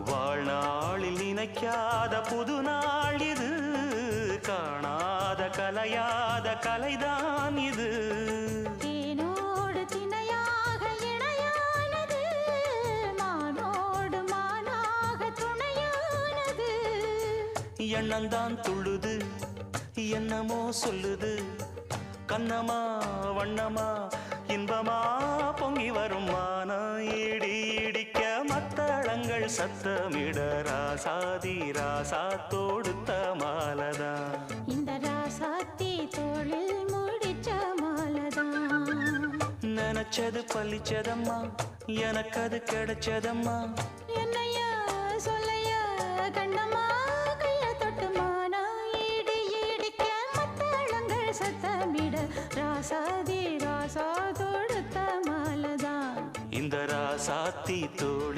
வாழ்நாளில் நினைக்காத புது நாள் இது, காணாத கலையாத கலைதான் இது. தேனோடு திணையாக இணையானது, மானோடு மானாக துணையானது. எண்ணந்தான் துள்ளுது என்னமோ சொல்லுது, கண்ணமா வண்ணமா இன்பமா பொங்கி வரும் மான இடி இடிக்க மத்தளங்கள் சத்தமிட ராசாதி ராசா தொடுத்த மாலதான். இந்த ராசாத்தி தோளில் முடிச்ச மாலதான். நினைச்சது பழிச்சதம்மா, எனக்கு அது கிடைச்சதம்மா. என்னையா சொல்லையா கண்ணம்மா, கைய தொட்டு மானா இடி இடிக்க மத்தளங்கள் சத்தமிட ராசாதி ராசா தொடுத்த மாலதான். இந்த ராசாத்தி தோள்